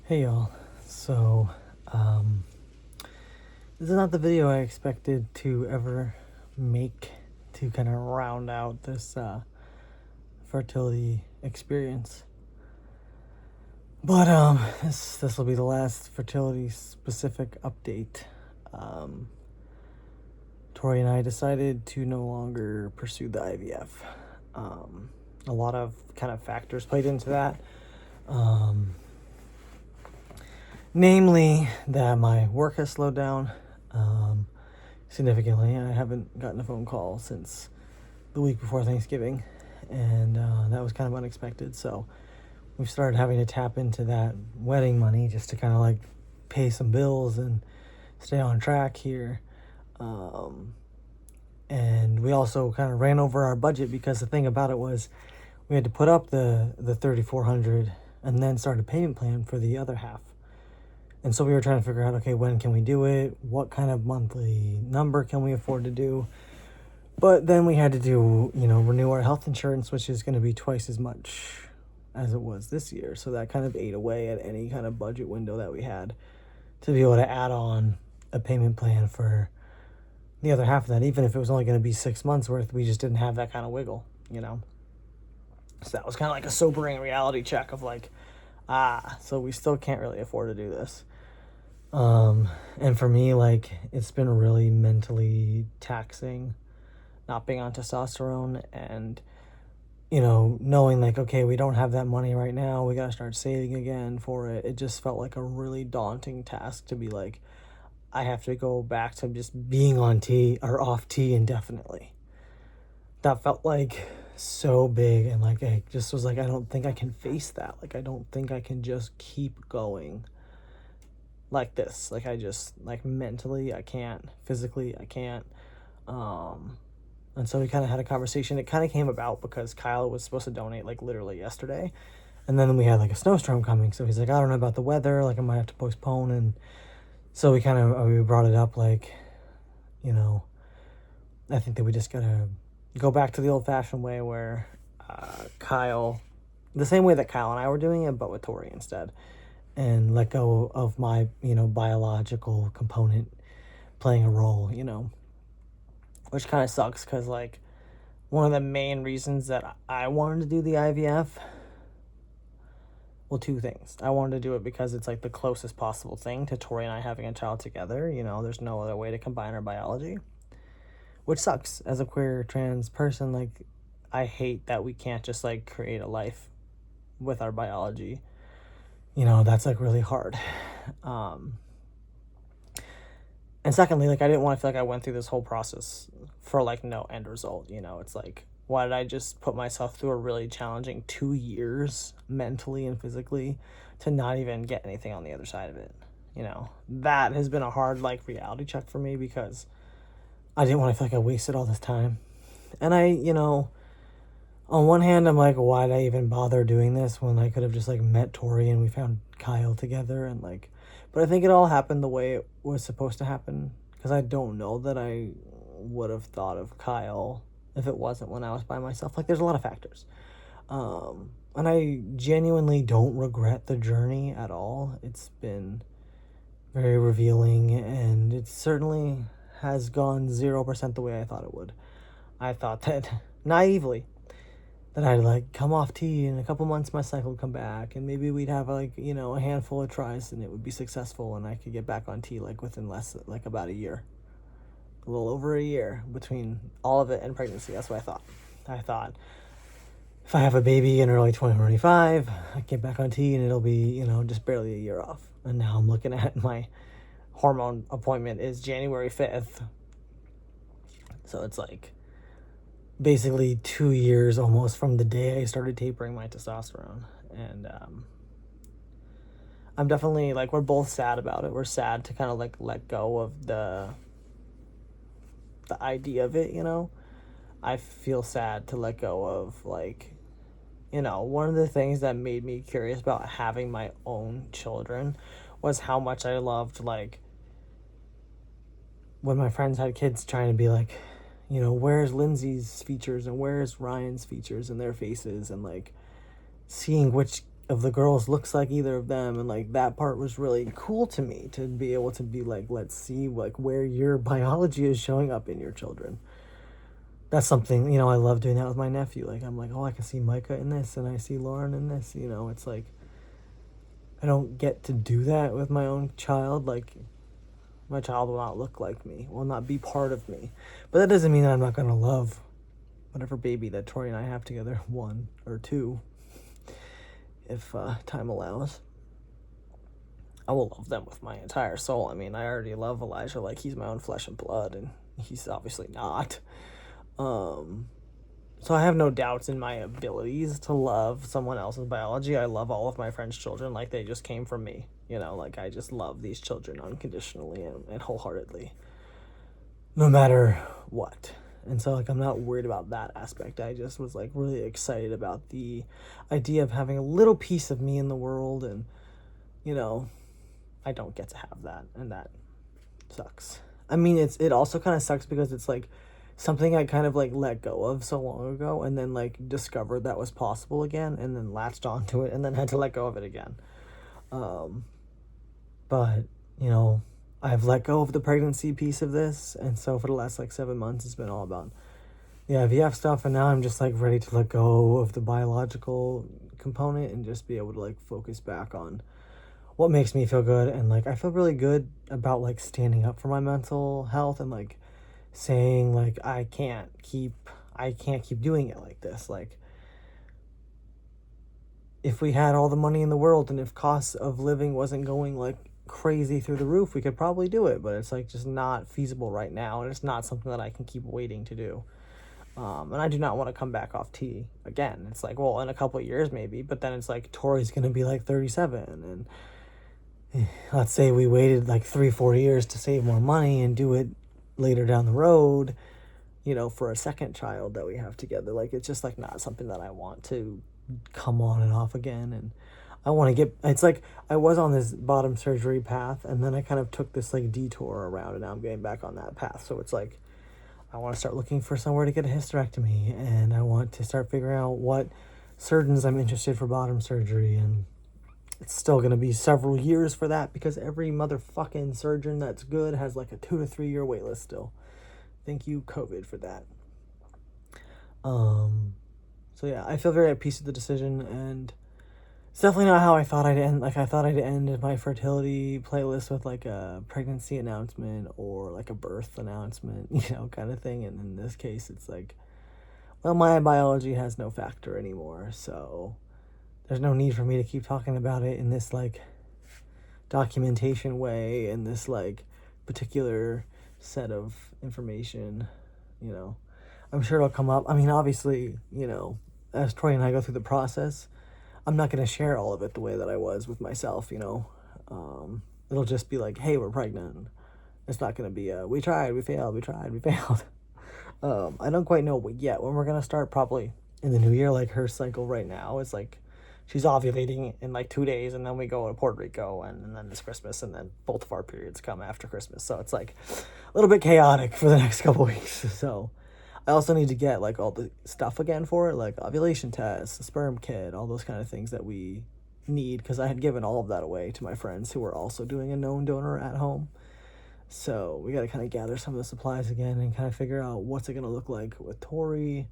Hey y'all. So, um, this is not the video I expected to ever make to kind of round out this fertility experience. But this will be the last fertility specific update. Um, Tori and I decided to no longer pursue the IVF. A lot of kind of factors played into that. Namely, that my work has slowed down significantly. I haven't gotten a phone call since the week before Thanksgiving, and that was kind of unexpected. So we've started having to tap into that wedding money just to kind of like pay some bills and stay on track here. And we also kind of ran over our budget because the thing about it was we had to put up the 3,400 and then start a payment plan for the other half. And so we were trying to figure out, okay, when can we do it? What kind of monthly number can we afford to do? But then we had to do, renew our health insurance, which is going to be twice as much as it was this year. So that kind of ate away at any kind of budget window that we had to be able to add on a payment plan for the other half of that. Even if it was only going to be 6 months worth, we just didn't have that kind of wiggle, So that was kind of like a sobering reality check of like, so we still can't really afford to do this. And for me, like, it's been really mentally taxing not being on testosterone and, knowing like, okay, we don't have that money right now. We got to start saving again for it. It just felt like a really daunting task to be like, I have to go back to just being on T or off T indefinitely. That felt like so big. And like, I just was like, I don't think I can face that. Like, I don't think I can just keep going like this. Like, I just, like, mentally I can't, physically I can't. And so we kind of had a conversation. It kind of came about because Kyle was supposed to donate like literally yesterday, and then we had like a snowstorm coming, so he's like, I don't know about the weather, like I might have to postpone. And so we brought it up, like, I think that we just gotta go back to the old-fashioned way where Kyle, the same way that Kyle and I were doing it, but with Tori instead, and let go of my, biological component playing a role, which kind of sucks because, like, one of the main reasons that I wanted to do the IVF, well, two things. I wanted to do it because it's, like, the closest possible thing to Tori and I having a child together. There's no other way to combine our biology, which sucks. As a queer trans person, like, I hate that we can't just, like, create a life with our biology. That's, like, really hard. And secondly, like, I didn't want to feel like I went through this whole process for, like, no end result. It's like, why did I just put myself through a really challenging 2 years mentally and physically to not even get anything on the other side of it? That has been a hard, like, reality check for me because I didn't want to feel like I wasted all this time. And on one hand, I'm like, why did I even bother doing this when I could have just, like, met Tori and we found Kyle together and, like, but I think it all happened the way it was supposed to happen because I don't know that I would have thought of Kyle if it wasn't when I was by myself. Like, there's a lot of factors. And I genuinely don't regret the journey at all. It's been very revealing, and it certainly has gone 0% the way I thought it would. I thought that, naively, that I'd, like, come off T in a couple months, my cycle would come back, and maybe we'd have, like, a handful of tries and it would be successful and I could get back on T, like, within like about a year. A little over a year between all of it and pregnancy. That's what I thought. I thought if I have a baby in early 2025, I get back on T and it'll be, just barely a year off. And now I'm looking at my hormone appointment is January 5th. So it's like basically 2 years almost from the day I started tapering my testosterone. And I'm definitely, like, we're both sad about it. We're sad to kind of, like, let go of the idea of it. I feel sad to let go of, like, one of the things that made me curious about having my own children was how much I loved, like, when my friends had kids, trying to be like, where's Lindsay's features and where's Ryan's features and their faces, and, like, seeing which of the girls looks like either of them, and like that part was really cool to me, to be able to be like, let's see like where your biology is showing up in your children. That's something, you know, I love doing that with my nephew. Like, I'm like, oh, I can see Micah in this, and I see Lauren in this. You know, it's like I don't get to do that with my own child. Like, my child will not look like me, will not be part of me. But that doesn't mean that I'm not going to love whatever baby that Tori and I have together, one or two, if time allows. I will love them with my entire soul. I mean, I already love Elijah like he's my own flesh and blood, and he's obviously not. So I have no doubts in my abilities to love someone else's biology. I love all of my friends' children like they just came from me. You know, like I just love these children unconditionally and wholeheartedly, no matter what. And so like I'm not worried about that aspect. I just was like really excited about the idea of having a little piece of me in the world, and you know, I don't get to have that, and that sucks. I mean, it also kind of sucks because it's like something I kind of like let go of so long ago, and then like discovered that was possible again, and then latched onto it, and then had to let go of it again. But you know, I've let go of the pregnancy piece of this, and so for the last like 7 months, it's been all about the IVF stuff, and now I'm just like ready to let go of the biological component and just be able to like focus back on what makes me feel good. And like I feel really good about like standing up for my mental health and like saying like I can't keep doing it like this. Like if we had all the money in the world and if costs of living wasn't going like crazy through the roof, we could probably do it, but it's like just not feasible right now, and it's not something that I can keep waiting to do. And I do not want to come back off T again. It's like, well, in a couple of years maybe, but then it's like Tori's gonna be like 37, and let's say we waited like 3-4 years to save more money and do it later down the road, you know, for a second child that we have together. Like it's just like not something that I want to come on and off again. And I want to get, it's like I was on this bottom surgery path, and then I kind of took this like detour around, and now I'm getting back on that path. So it's like I want to start looking for somewhere to get a hysterectomy, and I want to start figuring out what surgeons I'm interested for bottom surgery. And it's still going to be several years for that, because every motherfucking surgeon that's good has like a 2 to 3 year wait list still. Thank you, COVID, for that. So yeah, I feel very at peace with the decision, and it's definitely not how I thought I'd end. Like I thought I'd end my fertility playlist with like a pregnancy announcement or like a birth announcement, you know, kind of thing. And in this case, it's like, well, my biology has no factor anymore, so there's no need for me to keep talking about it in this like documentation way, in this like particular set of information. You know, I'm sure it'll come up. I mean, obviously, you know, as Troy and I go through the process, I'm not going to share all of it the way that I was with myself, you know. It'll just be like, hey, we're pregnant. It's not going to be we tried, we failed, we tried, we failed. I don't quite know yet when we're going to start, probably in the new year. Like her cycle right now is like she's ovulating in like 2 days, and then we go to Puerto Rico, and then it's Christmas, and then both of our periods come after Christmas. So it's like a little bit chaotic for the next couple weeks. So I also need to get like all the stuff again for it, like ovulation tests, a sperm kit, all those kind of things that we need, because I had given all of that away to my friends who were also doing a known donor at home. So we got to kind of gather some of the supplies again and kind of figure out what's it going to look like with Tori,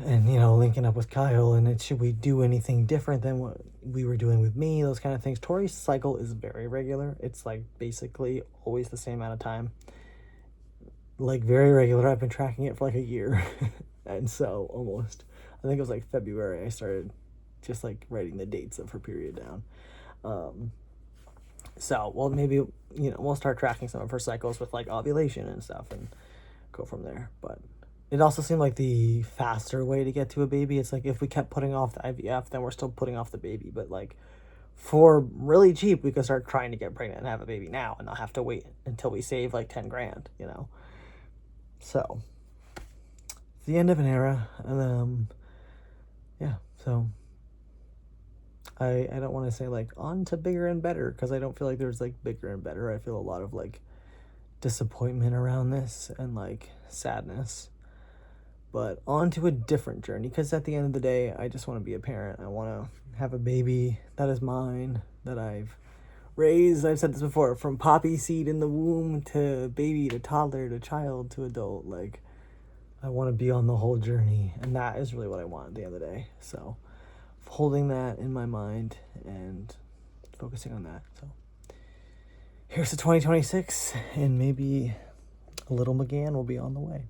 and you know, linking up with Kyle, and should we do anything different than what we were doing with me, those kind of things. Tori's cycle is very regular. It's like basically always the same amount of time, like very regular. I've been tracking it for like a year. And so almost, I think it was like February, I started just like writing the dates of her period down. So well, maybe, you know, we'll start tracking some of her cycles with like ovulation and stuff and go from there. But it also seemed like the faster way to get to a baby. It's like if we kept putting off the IVF, then we're still putting off the baby. But like for really cheap, we could start trying to get pregnant and have a baby now, and not have to wait until we save like 10 grand, you know. So it's the end of an era. And yeah, so I don't want to say like on to bigger and better, because I don't feel like there's like bigger and better. I feel a lot of like disappointment around this and like sadness. but on to a different journey, because at the end of the day, I just want to be a parent. I want to have a baby that is mine, that I've raised. I've said this before, from poppy seed in the womb to baby to toddler to child to adult. Like, I want to be on the whole journey, and that is really what I want at the end of the day. So holding that in my mind and focusing on that. So here's to 2026, and maybe a little McGann will be on the way.